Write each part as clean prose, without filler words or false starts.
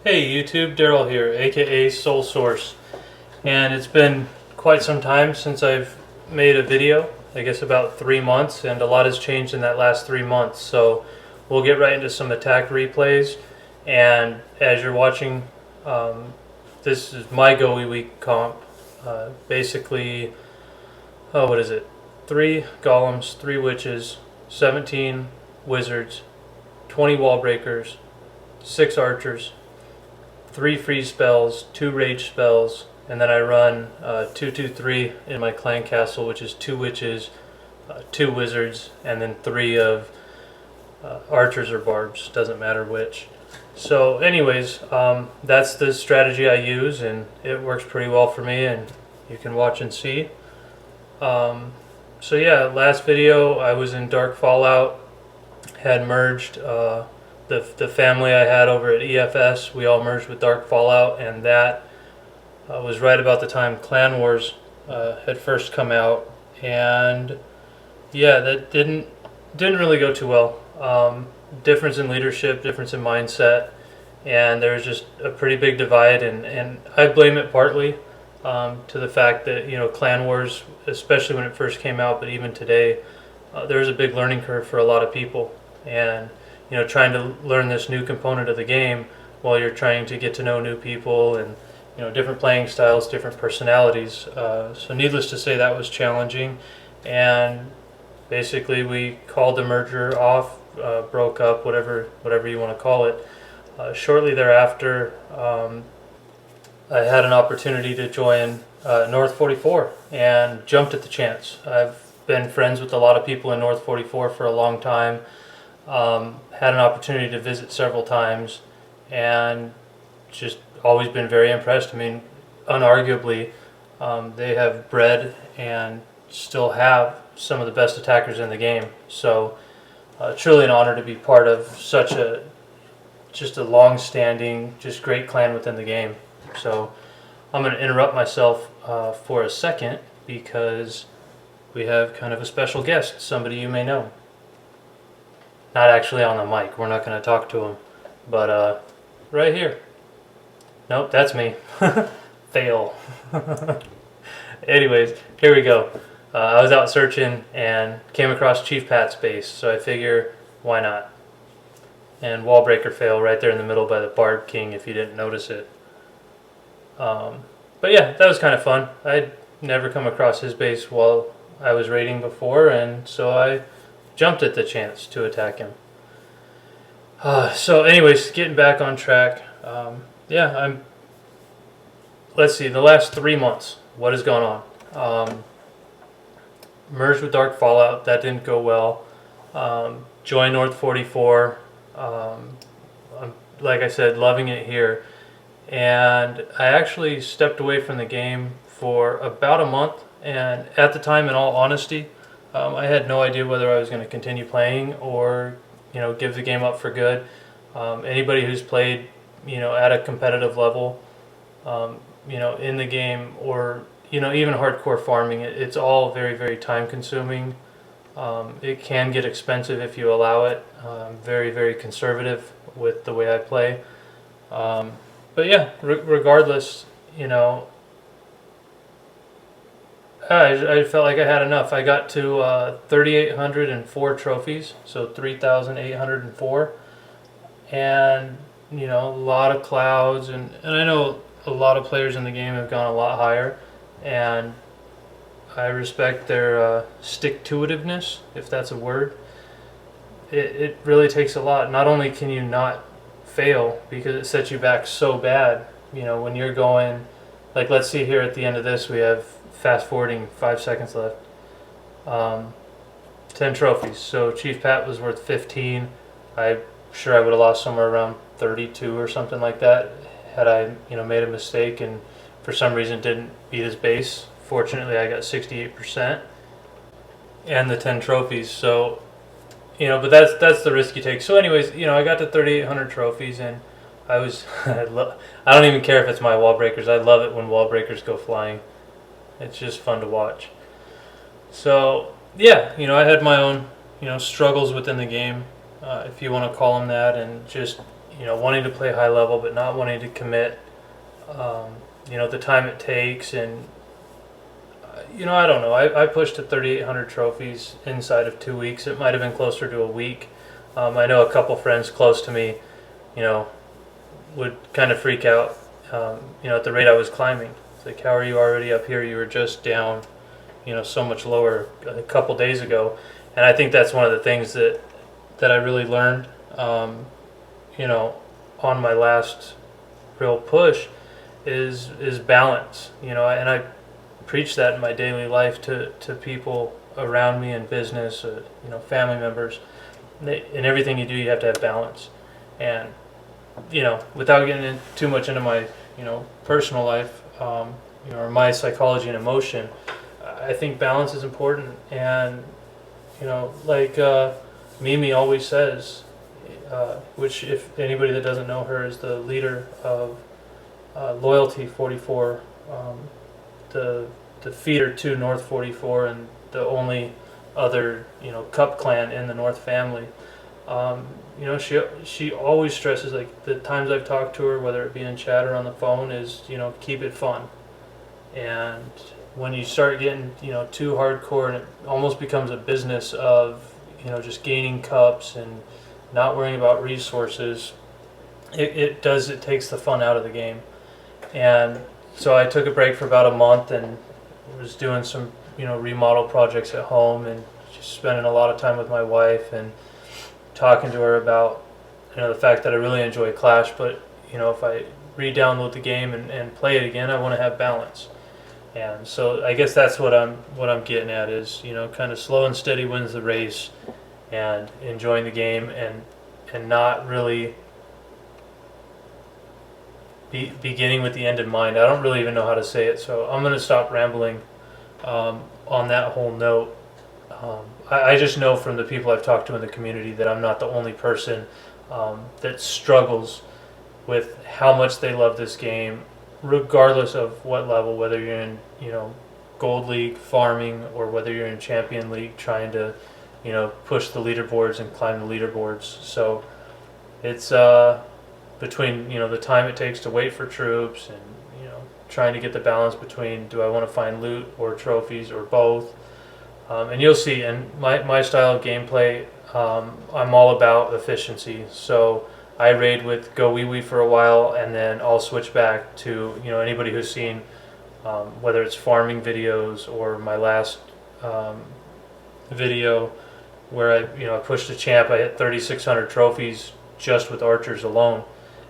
Hey YouTube, Daryl here, aka SolSource, and it's been quite some time since I've made a video, I guess about 3 months, and a lot has changed in that last 3 months, so we'll get right into some attack replays. And as you're watching, this is my Gowiwi comp. Basically, what is it? 3 golems, 3 witches, 17 wizards, 20 wall breakers, 6 archers, 3 freeze spells, 2 rage spells, and then I run 2-2-3 in my clan castle, which is 2 witches, 2 wizards, and then 3 of archers or barbs, doesn't matter which. So anyways, that's the strategy I use, and it works pretty well for me, and you can watch and see. So yeah, last video I was in Dark Fallout, had merged the family I had over at EFS. We all merged with Dark Fallout, and that was right about the time Clan Wars had first come out, and yeah, that didn't really go too well. Difference in leadership, difference in mindset, and there was just a pretty big divide, and I blame it partly to the fact that, you know, Clan Wars, especially when it first came out, but even today, there was a big learning curve for a lot of people, and you know, trying to learn this new component of the game while you're trying to get to know new people and, you know, different playing styles, different personalities. So needless to say, that was challenging, and basically we called the merger off, broke up, whatever you want to call it. Shortly thereafter, I had an opportunity to join North 44 and jumped at the chance. I've been friends with a lot of people in North 44 for a long time. Had an opportunity to visit several times, and just always been very impressed. I mean, unarguably, they have bred and still have some of the best attackers in the game. So truly an honor to be part of such a long-standing, just great clan within the game. So I'm going to interrupt myself for a second because we have kind of a special guest, somebody you may know. Not actually on the mic, we're not going to talk to him, but right here. Nope, that's me. Fail. Anyways, here we go. I was out searching and came across Chief Pat's base, so I figure, why not? And Wallbreaker fail right there in the middle by the Barb King, if you didn't notice it. But yeah, that was kind of fun. I'd never come across his base while I was raiding before, and so I jumped at the chance to attack him. So anyways, getting back on track. Yeah, let's see, the last 3 months, what has gone on? Merged with Dark Fallout, that didn't go well. Joined North 44. I'm, like I said, loving it here. And I actually stepped away from the game for about a month, and at the time, in all honesty, I had no idea whether I was going to continue playing or, you know, give the game up for good. Anybody who's played, you know, at a competitive level, you know, in the game, or, you know, even hardcore farming, it's all very, very time consuming. It can get expensive if you allow it. Very, very conservative with the way I play. But yeah, regardless, you know, I felt like I had enough. I got to 3,804 trophies, so 3,804, and you know, a lot of clouds, and I know a lot of players in the game have gone a lot higher, and I respect their stick-to-itiveness, if that's a word. It really takes a lot. Not only can you not fail because it sets you back so bad, you know, when you're going, like, let's see here at the end of this, we have fast forwarding 5 seconds left. 10 trophies. So Chief Pat was worth 15. I'm sure I would have lost somewhere around 32 or something like that had I, you know, made a mistake and for some reason didn't beat his base. Fortunately, I got 68% and the 10 trophies. So, you know, but that's the risk you take. So anyways, you know, I got to 3,800 trophies, and I was I don't even care if it's my wall breakers. I love it when wall breakers go flying. It's just fun to watch. So yeah, you know, I had my own, you know, struggles within the game, if you want to call them that, and just, wanting to play high level but not wanting to commit, the time it takes. And I don't know. I pushed to 3,800 trophies inside of 2 weeks. It might have been closer to a week. I know a couple friends close to me, would kind of freak out, at the rate I was climbing. It's like, how are you already up here? You were just down, so much lower a couple days ago. And I think that's one of the things that I really learned, on my last real push is balance. And I preach that in my daily life to people around me in business, family members. In everything you do, you have to have balance. And without getting too much into my personal life, or my psychology and emotion, I think balance is important. And like Mimi always says, which, if anybody that doesn't know her, is the leader of Loyalty 44, the feeder to North 44, and the only other Cup clan in the North family. She always stresses, like, the times I've talked to her, whether it be in chat or on the phone, is keep it fun. And when you start getting too hardcore and it almost becomes a business of just gaining cups and not worrying about resources, it takes the fun out of the game. And so I took a break for about a month and was doing some remodel projects at home, and just spending a lot of time with my wife and talking to her about the fact that I really enjoy Clash, but if I re-download the game and play it again, I want to have balance. And so I guess that's what I'm getting at is kind of slow and steady wins the race, and enjoying the game, and not really beginning with the end in mind. I don't really even know how to say it, so I'm going to stop rambling on that whole note. I just know from the people I've talked to in the community that I'm not the only person that struggles with how much they love this game, regardless of what level, whether you're in Gold League farming, or whether you're in Champion League trying to push the leaderboards and climb the leaderboards. So it's between the time it takes to wait for troops, and trying to get the balance between, do I want to find loot or trophies or both. And you'll see in my style of gameplay, I'm all about efficiency. So I raid with Gowiwi for a while, and then I'll switch back to anybody who's seen whether it's farming videos or my last video where I pushed a champ. I hit 3,600 trophies just with archers alone.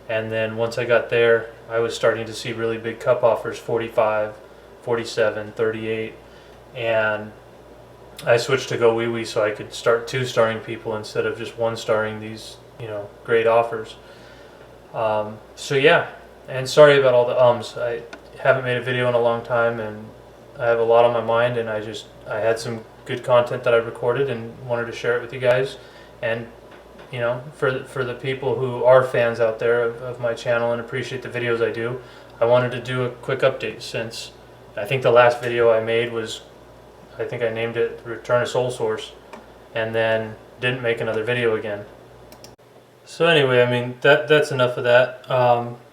And then once I got there, I was starting to see really big cup offers, 45, 47, 38, and I switched to Gowiwi so I could start 2-starring people instead of just 1-starring these great offers. So yeah, and sorry about all the ums. I haven't made a video in a long time, and I have a lot on my mind, and I had some good content that I recorded and wanted to share it with you guys. And for the people who are fans out there of my channel and appreciate the videos I do, I wanted to do a quick update, since I think the last video I made was, I think I named it Return to SolSource, and then didn't make another video again. So anyway, I mean, that's enough of that.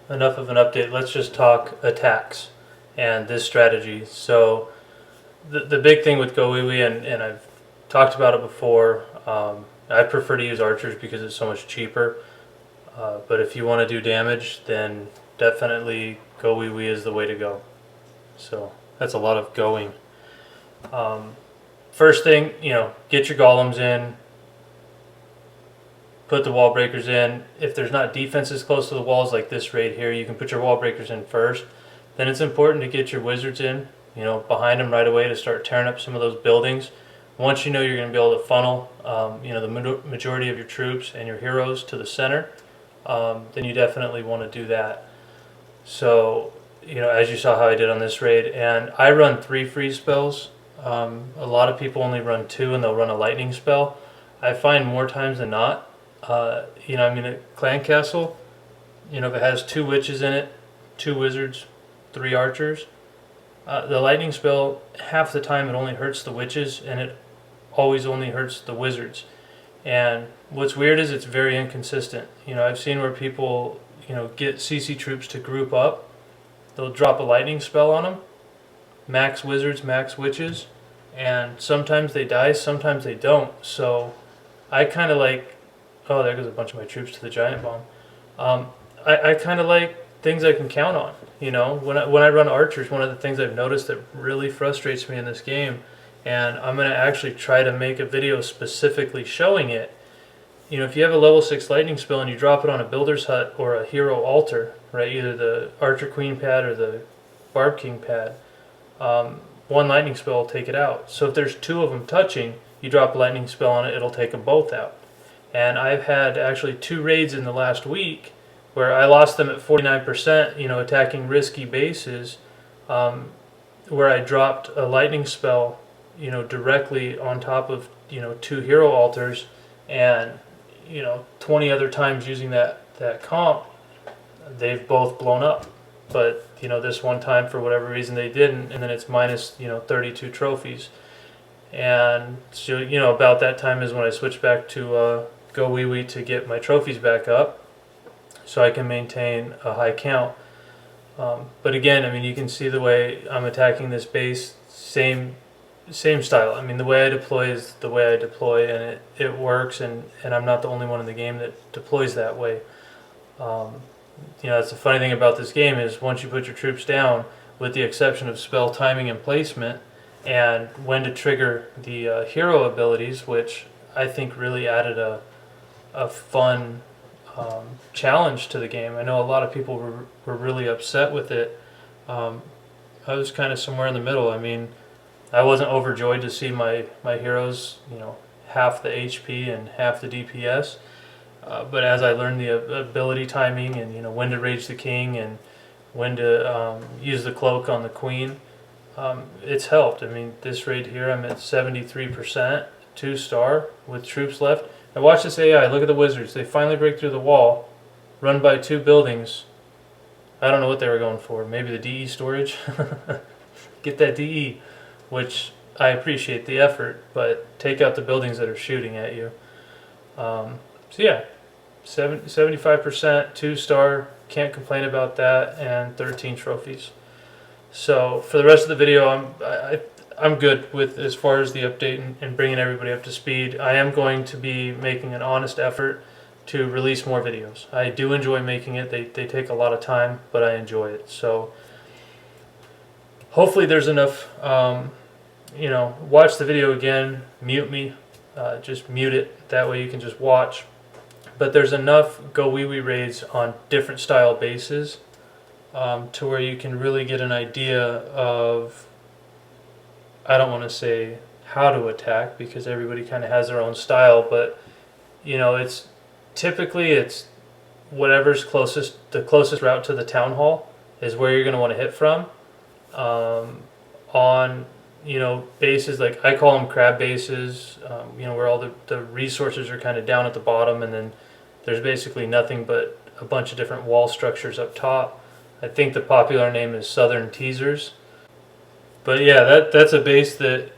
Enough of an update. Let's just talk attacks and this strategy. So the big thing with Gowiwi, and I've talked about it before, I prefer to use archers because it's so much cheaper. But if you want to do damage, then definitely Gowiwi is the way to go. So that's a lot of going. First thing, get your golems in. Put the wall breakers in. If there's not defenses close to the walls like this raid here, you can put your wall breakers in first. Then it's important to get your wizards in, behind them right away to start tearing up some of those buildings. Once you're going to be able to funnel, the majority of your troops and your heroes to the center, then you definitely want to do that. So, as you saw how I did on this raid, and I run 3 freeze spells. A lot of people only run 2, and they'll run a lightning spell. I find more times than not, a clan castle, if it has 2 witches in it, 2 wizards, 3 archers, the lightning spell, half the time it only hurts the witches, and it always only hurts the wizards. And what's weird is it's very inconsistent. I've seen where people, get CC troops to group up. They'll drop a lightning spell on them, max wizards, max witches, and sometimes they die, sometimes they don't. So I kind of like, oh, there goes a bunch of my troops to the giant bomb. I kind of like things I can count on. When I run archers, one of the things I've noticed that really frustrates me in this game, and I'm going to actually try to make a video specifically showing it. If you have a level 6 lightning spell and you drop it on a builder's hut or a hero altar, right, either the archer queen pad or the barb king pad, one lightning spell will take it out. So if there's two of them touching, you drop a lightning spell on it, it'll take them both out. And I've had actually 2 raids in the last week where I lost them at 49%, attacking risky bases, where I dropped a lightning spell, directly on top of, 2 hero altars, and, 20 other times using that comp, they've both blown up. But, this one time, for whatever reason, they didn't, and then it's minus, 32 trophies. And so, about that time is when I switched back to Gowiwi to get my trophies back up, so I can maintain a high count. But again, you can see the way I'm attacking this base, same style. The way I deploy is the way I deploy, and it works, and I'm not the only one in the game that deploys that way. That's the funny thing about this game is once you put your troops down, with the exception of spell timing and placement, and when to trigger the hero abilities, which I think really added a fun challenge to the game. I know a lot of people were really upset with it. I was kind of somewhere in the middle. I wasn't overjoyed to see my heroes, half the HP and half the DPS. But as I learned the ability timing and when to rage the king and when to use the cloak on the queen, it's helped. This raid here, I'm at 73%, 2-star with troops left. Now watch this AI. Look at the wizards. They finally break through the wall, run by 2 buildings. I don't know what they were going for. Maybe the DE storage. Get that DE, which I appreciate the effort, but take out the buildings that are shooting at you. So yeah, 75%, 2-star. Can't complain about that, and 13 trophies. So for the rest of the video, I'm good with as far as the update and bringing everybody up to speed. I am going to be making an honest effort to release more videos. I do enjoy making it. They take a lot of time, but I enjoy it. So hopefully there's enough, watch the video again, mute me, just mute it. That way you can just watch. But there's enough Gowiwi raids on different style bases to where you can really get an idea of, I don't want to say how to attack because everybody kind of has their own style, but it's typically whatever's closest, the closest route to the town hall is where you're going to want to hit from. On bases, like I call them crab bases, where all the resources are kind of down at the bottom, and then there's basically nothing but a bunch of different wall structures up top. I think the popular name is Southern Teasers. But yeah, that's a base that,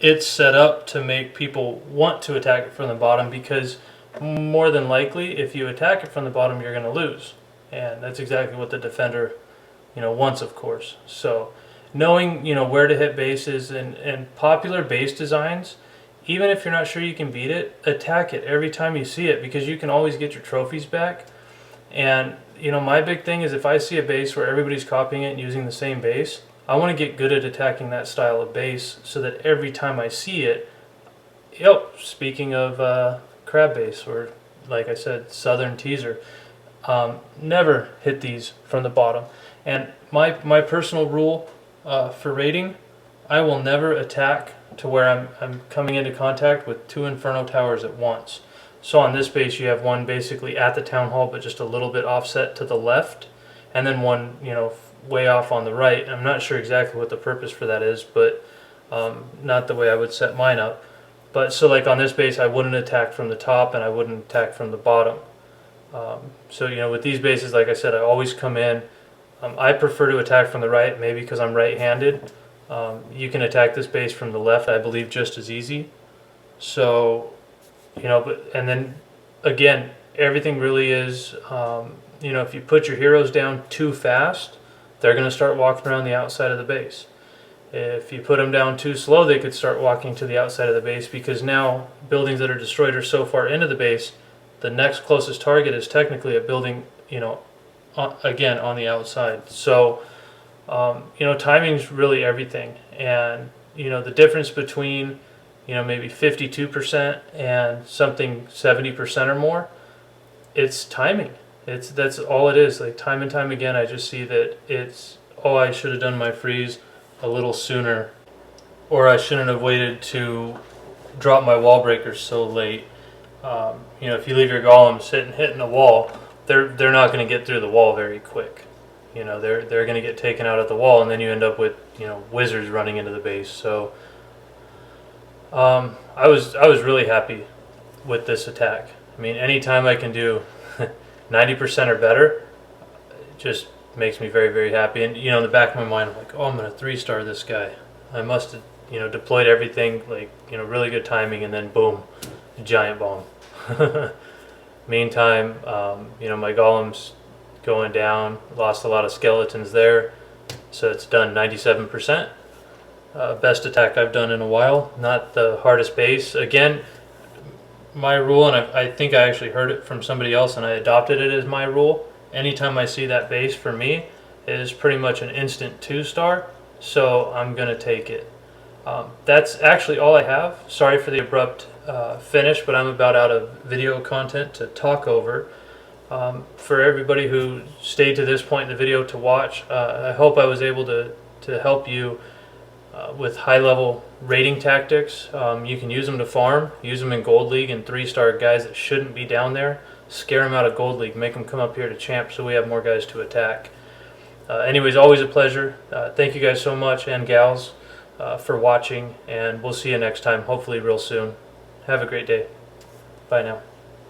it's set up to make people want to attack it from the bottom, because more than likely, if you attack it from the bottom, you're going to lose. And that's exactly what the defender, wants, of course. So knowing, where to hit bases and popular base designs, even if you're not sure you can beat it, attack it every time you see it, because you can always get your trophies back. And, my big thing is if I see a base where everybody's copying it and using the same base, I want to get good at attacking that style of base so that every time I see it, speaking of crab base, or like I said, Southern Teaser, never hit these from the bottom. And my personal rule for raiding, I will never attack to where I'm coming into contact with 2 Inferno Towers at once. So on this base you have one basically at the town hall but just a little bit offset to the left, and then one way off on the right. I'm not sure exactly what the purpose for that is, but not the way I would set mine up. But so like on this base I wouldn't attack from the top and I wouldn't attack from the bottom. So with these bases, like I said, I always come in. I prefer to attack from the right, maybe because I'm right-handed. You can attack this base from the left, I believe, just as easy. So But and then again, everything really is, if you put your heroes down too fast, they're going to start walking around the outside of the base. If you put them down too slow, they could start walking to the outside of the base, because now buildings that are destroyed are so far into the base, the next closest target is technically a building, again, on the outside. So, timing's really everything. And, the difference between, maybe 52% and something 70% or more, it's timing. That's all it is. Like, time and time again, I just see that it's, oh, I should have done my freeze a little sooner, or I shouldn't have waited to drop my wall breakers so late. If you leave your golem sitting hitting the wall, they're not going to get through the wall very quick. They're going to get taken out at the wall, and then you end up with wizards running into the base. So I was really happy with this attack. I mean, anytime I can do 90% or better, it just makes me very, very happy. And in the back of my mind, I'm like, oh, I'm going to 3-star this guy. I must have deployed everything, like really good timing, and then boom, giant bomb. Meantime, my golem's going down, lost a lot of skeletons there, so it's done 97%. Best attack I've done in a while. Not the hardest base. Again, my rule, and I think I actually heard it from somebody else, and I adopted it as my rule. Anytime I see that base, for me, is pretty much an instant 2-star, so I'm going to take it. That's actually all I have. Sorry for the abrupt finish, but I'm about out of video content to talk over. For everybody who stayed to this point in the video to watch, I hope I was able to help you with high-level raiding tactics. You can use them to farm, use them in Gold League, and 3-star guys that shouldn't be down there. Scare them out of Gold League, make them come up here to Champ so we have more guys to attack. Anyways, always a pleasure. Thank you guys so much, and gals, for watching, and we'll see you next time, hopefully real soon. Have a great day. Bye now.